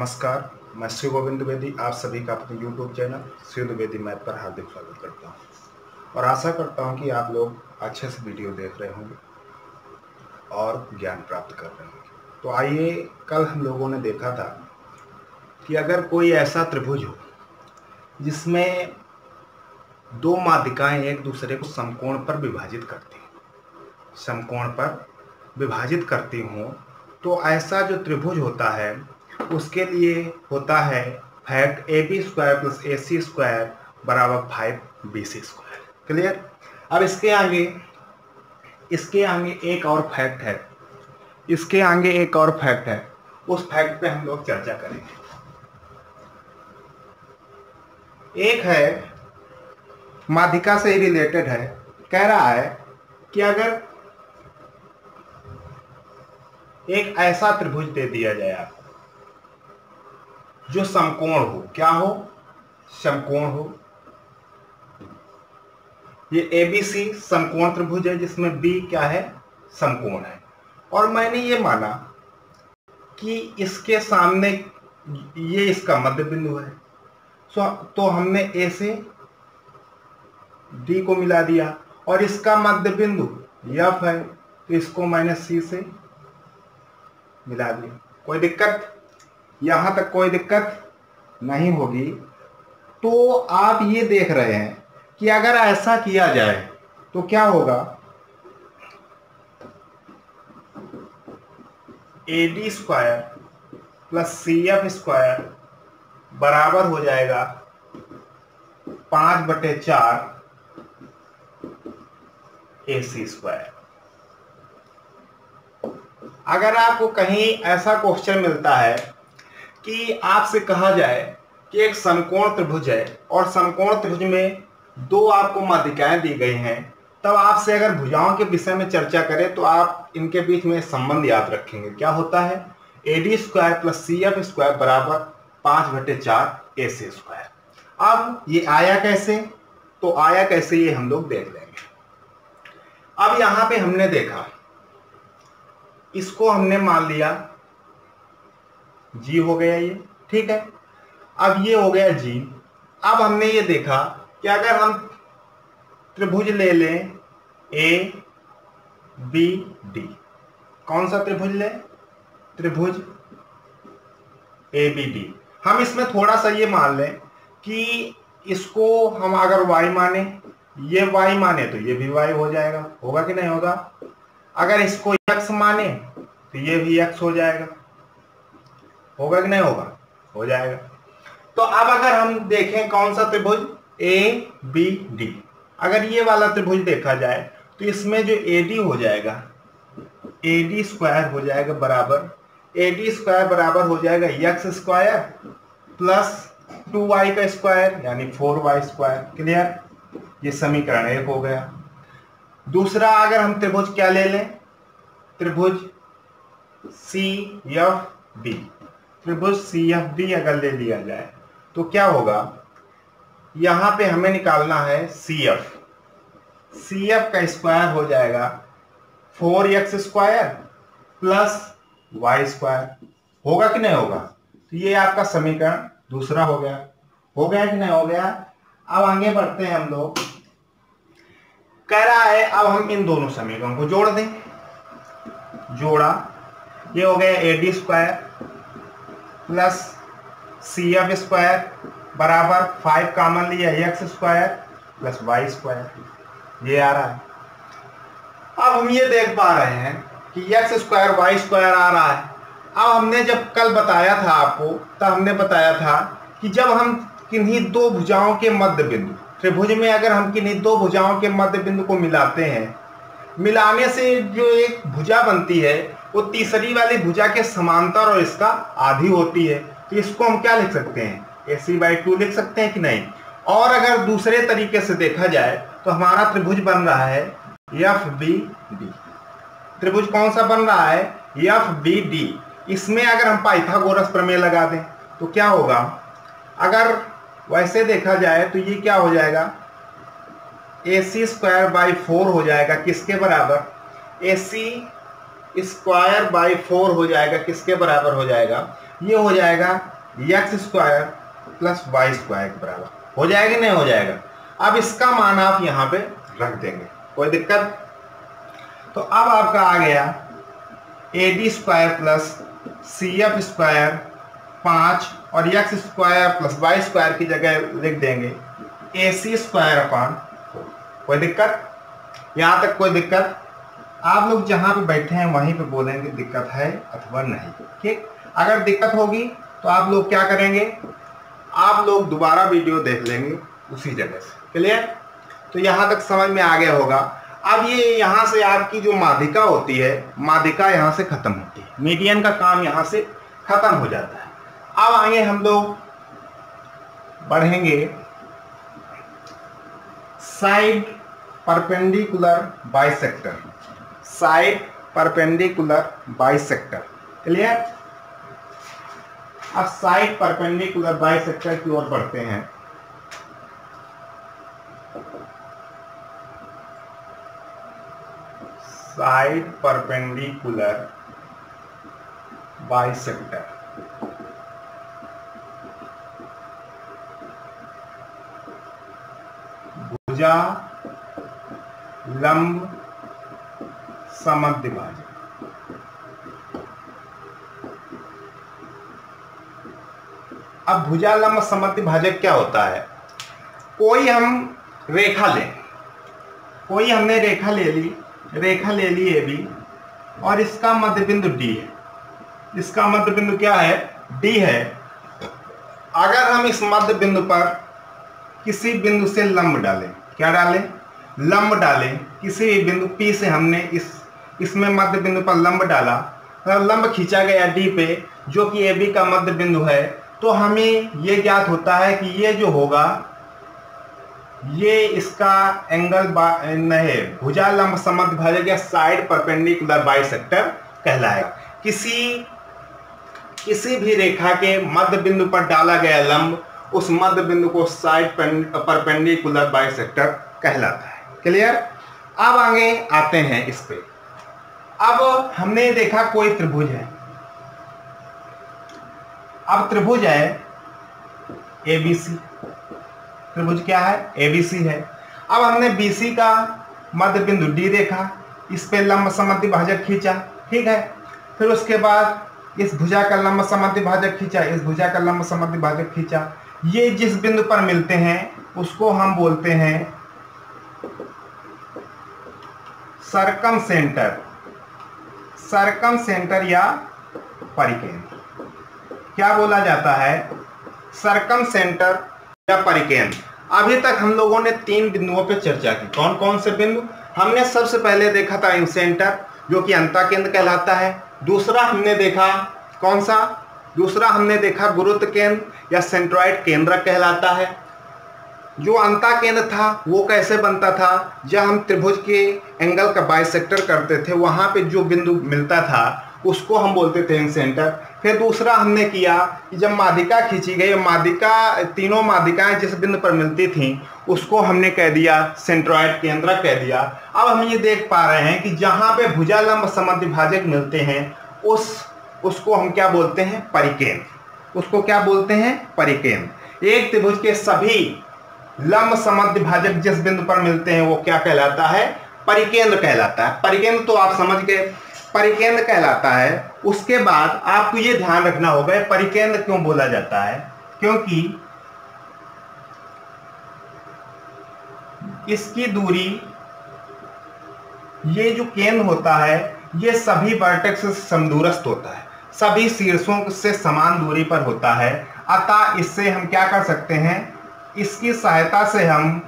नमस्कार, मैं श्री गोविंद द्विवेदी आप सभी का अपने YouTube channel Shri Dwivedi math पर हार्दिक स्वागत करता हूं और आशा करता हूं कि आप लोग अच्छे से वीडियो देख रहे होंगे और ज्ञान प्राप्त कर रहे होंगे। तो आइए, कल हम लोगों ने देखा था कि अगर कोई ऐसा त्रिभुज हो जिसमें दो माध्यिकाएं एक दूसरे को समकोण पर विभाजित करती हों, तो ऐसा जो त्रिभुज होता है उसके लिए होता है फैक्ट AB² + AC² बराबर 5BC²। क्लियर। अब इसके आगे एक और फैक्ट है, उस फैक्ट पे हम लोग चर्चा करेंगे। एक है माध्यिका से रिलेटेड है, कह रहा है कि अगर एक ऐसा त्रिभुज दे दिया जाए आपको जो समकोण हो, क्या हो? समकोण हो। ये ABC समकोण त्रिभुज है जिसमें B क्या है? समकोण है। और मैंने ये माना कि इसके सामने ये इसका मध्य बिंदु है, तो हमने A से D को मिला दिया और इसका मध्य बिंदु F है, तो इसको मैंने C से मिला दिया। कोई दिक्कत? यहां तक कोई दिक्कत नहीं होगी। तो आप ये देख रहे हैं कि अगर ऐसा किया जाए तो क्या होगा? AD² + CF² बराबर हो जाएगा 5/4 AC²। अगर आपको कहीं ऐसा क्वेश्चन मिलता है कि आपसे कहा जाए कि एक समकोण त्रिभुज है और समकोण त्रिभुज में दो आपको माध्यिकाएं दी गई हैं, तब आपसे अगर भुजाओं के विषय में चर्चा करें तो आप इनके बीच में संबंध याद रखेंगे। क्या होता है? AD² + CF² बराबर 5/4 AC²। अब ये आया कैसे? तो आया कैसे ये हम लोग देख लेंगे। अब यहां पे हमने देखा, इसको हमने मान लिया G हो गया ये, ठीक है। अब ये हो गया G। अब हमने ये देखा कि अगर हम त्रिभुज ले लें ABD, कौन सा त्रिभुज लें? त्रिभुज ABD। हम इसमें थोड़ा सा ये मान लें कि इसको हम अगर Y माने, ये Y माने तो ये भी Y हो जाएगा, होगा कि नहीं होगा? अगर इसको X माने तो ये भी X हो जाएगा, होगा कि नहीं होगा? हो जाएगा। तो अब अगर हम देखें कौन सा त्रिभुज ABD, अगर ये वाला त्रिभुज देखा जाए तो इसमें जो AD हो जाएगा, AD² हो जाएगा बराबर, AD² बराबर हो जाएगा X² + 2Y² यानी 4Y²। क्लियर। ये समीकरण 1 हो गया। दूसरा, अगर हम त्रिभुज क्या ले लें? त्रिभुज CFB। त्रिभुज CFB अगर ले लिया जाए तो क्या होगा? यहां पे हमें निकालना है CF। CF का स्क्वायर हो जाएगा 4X² + Y²। होगा कि नहीं होगा? तो ये आपका समीकरण दूसरा हो गया। हो गया कि नहीं हो गया? अब आगे बढ़ते हैं हम लोग। कह रहा है अब हम इन दोनों समीकरणों को जोड़ दें। जोड़ा, ये हो गया AD² + CF² बराबर 5 कॉमन लिया X² + Y²। ये आ रहा है। अब हम ये देख पा रहे हैं कि X² Y² आ रहा है। अब हमने जब कल बताया था आपको, तब हमने बताया था कि जब हम किन्हीं दो भुजाओं के मध्य बिंदु, त्रिभुज में अगर हम किन्हीं दो भुजाओं के मध्य बिंदु को मिलाते हैं, मिलाने से जो एक भुजा बनती है वो तीसरी वाली भुजा के समांतर और इसका आधी होती है। तो इसको हम क्या लिख सकते हैं? AC/2 लिख सकते हैं कि नहीं? और अगर दूसरे तरीके से देखा जाए तो हमारा त्रिभुज बन रहा है FBD। त्रिभुज कौन सा बन रहा है? FBD। इसमें अगर हम पाइथागोरस प्रमेय लगा दें तो क्या होगा? अगर वैसे देखा जाए तो ये क्या हो जाएगा? AC²/4 हो जाएगा, किसके बराबर? AC² 4 हो जाएगा, किसके बराबर हो जाएगा? ये हो जाएगा x square plus y square के बराबर हो जाएगा, नहीं हो जाएगा। अब इसका मान आप यहाँ पे रख देंगे, कोई दिक्कत। तो अब आपका आ गया A D square plus C F square 5 और x square plus y square की जगह लिख देंगे ए सी स्क्वायर अपान। कोई दिक्कत, यहाँ तक कोई दिक्कत? आप लोग जहाँ पे बैठे हैं वहीं पे बोलेंगे दिक्कत है अथवा नहीं, ठीक। अगर दिक्कत होगी तो आप लोग क्या करेंगे, आप लोग दोबारा वीडियो देख लेंगे उसी जगह से। क्लियर? तो यहाँ तक समझ में आ गया होगा। अब ये यहाँ से आपकी जो माध्यिका होती है, माध्यिका यहाँ से खत्म होती है, मीडियन का काम यहाँ से खत्म हो जाता है। अब आगे हम लोग बढ़ेंगे side perpendicular bisector, side perpendicular bisector. Clear? अब साइड परपेंडिकुलर बाइसेक्टर की ओर बढ़ते हैं। साइड परपेंडिकुलर बाइसेक्टर, भुजा लंब समद्विभाजक। अब भुजा लंब समद्विभाजक क्या होता है? कोई हम रेखा लें, कोई हमने रेखा ले ली ए बी और इसका मध्य बिंदु डी है, इसका मध्य बिंदु क्या है? डी है। अगर हम इस मध्य बिंदु पर किसी बिंदु से लंब डालें, क्या डालें? लंब डालें। किसी भी बिंदु P से हमने इसमें मध्य बिंदु पर लंब डाला, तो लंब खींचा गया D पे, जो कि AB का मध्य बिंदु है। तो हमें ये ज्ञात होता है कि ये जो होगा ये इसका एंगल नहीं, भुजा लंब समद्विभाजक या साइड परपेंडिकुलर बाइसेक्टर कहलाएगा। किसी भी रेखा के मध्य बिंदु पर डाला गया लंब, उस मध्य बिंदु को साइड परपेंडिकुलर बाइसेक्टर कहलाता है। क्लियर? अब आगे आते हैं इस पे। अब हमने देखा कोई त्रिभुज है, अब त्रिभुज है ABC, त्रिभुज क्या है? ABC है। अब हमने BC का मध्य बिंदु D देखा, इस पे लंब समद्विभाजक खींचा, ठीक है। फिर उसके बाद इस भुजा का लंब समद्विभाजक खींचा, इस भुजा का लंब समद्विभाजक खींचा। ये जिस बिंदु पर मिलते हैं उसको हम बोलते हैं सरकम सेंटर, सरकम सेंटर या परिकेंद्र। क्या बोला जाता है? सरकम सेंटर या परिकेंद्र। अभी तक हम लोगों ने 3 बिंदुओं पे चर्चा की। कौन कौन से बिंदु? हमने सबसे पहले देखा था इंसेंटर, जो कि अंतःकेंद्र कहलाता है। दूसरा हमने देखा कौन सा? दूसरा हमने देखा गुरुत्व केंद्र या सेंट्रॉइड केंद्र कहलाता है। जो अंतःकेंद्र था वो कैसे बनता था? जब हम त्रिभुज के एंगल का बाइसेक्टर करते थे, वहां पे जो बिंदु मिलता था उसको हम बोलते थे इंसेंटर। फिर दूसरा हमने किया कि जब माध्यिका खींची गई, माध्यिका, तीनों माध्यिकाएं जिस बिंदु पर मिलती थीं उसको हमने कह दिया सेंट्रॉइड केंद्र कह दिया। अब हम ये देख पा रहे हैं कि जहां पे भुजा लंब समद्विभाजक मिलते हैं उसको हम क्या बोलते हैं? परिकेंद्र। उसको क्या बोलते हैं? परिकेंद्र। एक त्रिभुज के सभी लंब समद्विभाजक जिस बिंदु पर मिलते हैं वो क्या कहलाता है? परिकेंद्र कहलाता है। परिकेंद्र तो आप समझ गए, परिकेंद्र कहलाता है। उसके बाद आपको ये ध्यान रखना होगा परिकेंद्र क्यों बोला जाता है, क्योंकि इसकी दूरी, ये जो केंद्र होता है ये सभी वर्टेक्स से समदूरस्थ होता है, सभी शीर्षों से समान दूरी पर होता है। अतः इससे हम क्या कर सकते हैं? इसकी सहायता से हम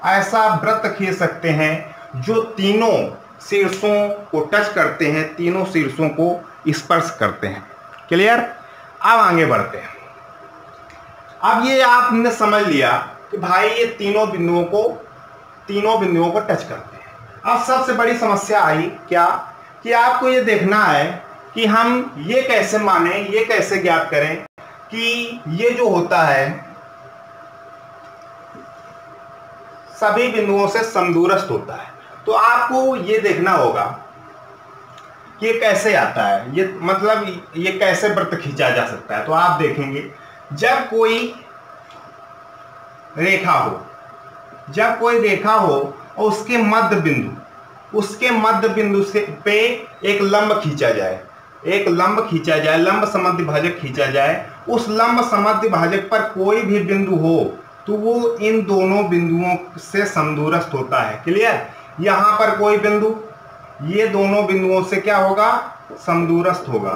ऐसा वृत्त खींच सकते हैं जो तीनों शीर्षों को टच करते हैं, तीनों शीर्षों को स्पर्श करते हैं। क्लियर? अब आगे बढ़ते हैं। अब ये आपने समझ लिया कि भाई ये तीनों बिंदुओं को टच करते हैं। अब सबसे बड़ी समस्या आई क्या कि आपको ये देखना है कि हम ये कैसे माने, ये कैसे ज्ञात करें कि ये जो होता है सभी बिंदुओं से समदूरस्थ होता है। तो आपको ये देखना होगा कि ये कैसे आता है, ये मतलब ये कैसे वृत्त खींचा जा सकता है। तो आप देखेंगे जब कोई रेखा हो, जब कोई रेखा हो और उसके मध्य बिंदु से पे एक लंब खींचा जाए, एक लंब खींचा जाए, लंब समद्वि भाजक खींचा जाए, उस लंब समद्वि भाजक पर कोई भी बिंदु हो तो वो इन दोनों बिंदुओं से समदूरस्थ होता है। क्लियर? यहां पर कोई बिंदु ये दोनों बिंदुओं से क्या होगा, समदूरस्थ होगा,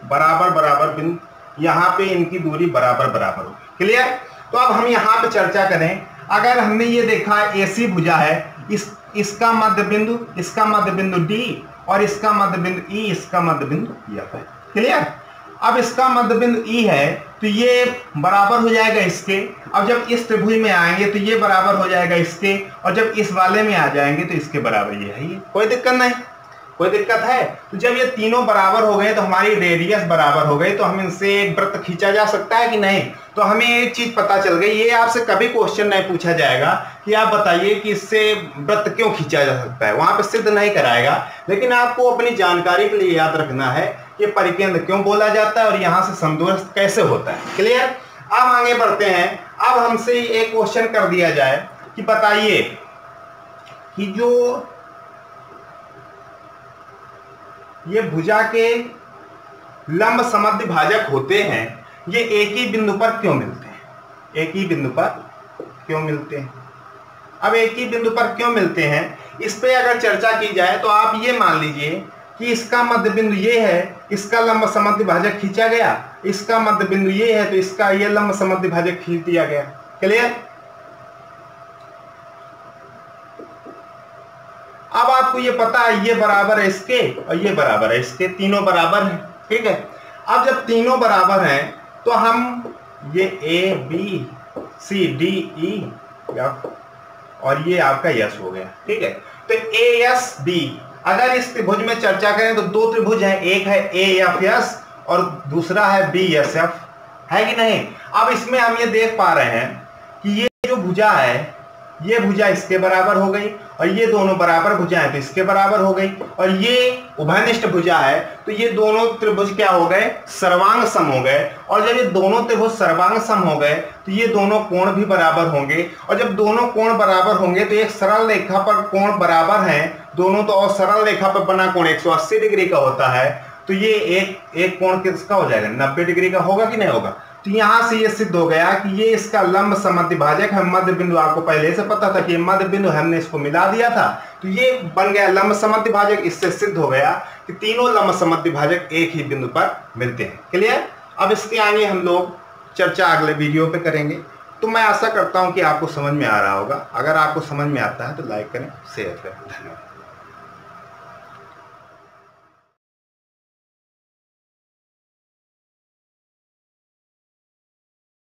बराबर बराबर बिंदु, यहां पे इनकी दूरी बराबर बराबर होगी। क्लियर? तो अब हम यहां पे चर्चा करें, अगर हमने ये देखा AC भुजा है, इसका मध्य बिंदु D और इसका मध्य बिंदु E, इसका मध्य बिंदु F है। क्लियर? अब इसका मध्य बिंदु E है तो ये बराबर हो जाएगा इसके, अब जब इस त्रिभुज में आएंगे तो ये बराबर हो जाएगा इसके, और जब इस वाले में आ जाएंगे तो इसके बराबर ये है। ये कोई दिक्कत नहीं, कोई दिक्कत है? तो जब ये तीनों बराबर हो गए तो हमारी रेडियस बराबर हो गई, तो हम इनसे एक वृत्त खींचा जा सकता है कि नहीं? तो हमें एक चीज पता चल गई, ये आपसे कभी क्वेश्चन नहीं पूछा जाएगा कि आप बताइए कि इससे वृत्त क्यों खींचा जा सकता है, वहां पे सिद्ध नहीं कराएगा, लेकिन आपको अपनी जानकारी के लिए याद रखना है कि परिकेंद्र क्यों बोला जाता है और यहां से समदूरस्थ कैसे होता है। क्लियर? अब आगे बढ़ते हैं। अब हमसे एक क्वेश्चन कर दिया जाए कि बताइए कि जो ये भुजा के लंब समद्वि भाजक होते हैं ये एक ही बिंदु पर क्यों मिलते हैं, एक ही बिंदु पर क्यों मिलते हैं? अब एक ही बिंदु पर क्यों मिलते हैं, इस पे अगर चर्चा की जाए तो आप ये मान लीजिए कि इसका मध्य बिंदु ये है, इसका लंब समद्वि भाजक खींचा गया, इसका मध्य बिंदु ये है तो इसका ये लंब समद्वि भाजक खींच दिया गया। क्लियर? अब आपको ये पता है ये बराबर है इसके और ये बराबर है इसके, तीनों बराबर हैं। ठीक है? अब जब तीनों बराबर हैं तो हम ये A B C D E F और ये आपका यस हो गया। ठीक है? तो ASB, अगर इस त्रिभुज में चर्चा करें तो दो त्रिभुज हैं, एक है AFS और दूसरा है BSF, है कि नहीं? अब इसमें हम ये देख पा रहे हैं कि ये जो भुजा है ये भुजा इसके बराबर हो गई और ये दोनों बराबर भुजाएं तो इसके बराबर हो गई, और ये उभयनिष्ठ भुजा है तो ये दोनों त्रिभुज क्या हो गए, सर्वांग सम हो गए, और जब ये दोनों त्रिभुज सर्वांग सम हो गए तो ये दोनों कोण भी बराबर होंगे, और जब दोनों कोण बराबर होंगे तो एक सरल रेखा पर कोण बराबर हैं दोनों, तो और सरल रेखा पर बना कोण 180 डिग्री का होता है, तो ये एक कोण किसका हो जाएगा, 90 डिग्री का होगा कि नहीं होगा? तो यहां से ये सिद्ध हो गया कि ये इसका लंब समद्वि भाजक है। मध्य बिंदु आपको पहले से पता था कि मध्य बिंदु हमने इसको मिला दिया था, तो ये बन गया लंब समद्वि भाजक। इससे सिद्ध हो गया कि तीनों लंब समद्वि भाजक एक ही बिंदु पर मिलते हैं। क्लियर? अब इसके आगे हम लोग चर्चा अगले वीडियो पे करेंगे। तो मैं आशा करता हूं कि आपको समझ में आ रहा होगा। अगर आपको समझ में आता है तो लाइक करें, शेयर करें। धन्यवाद।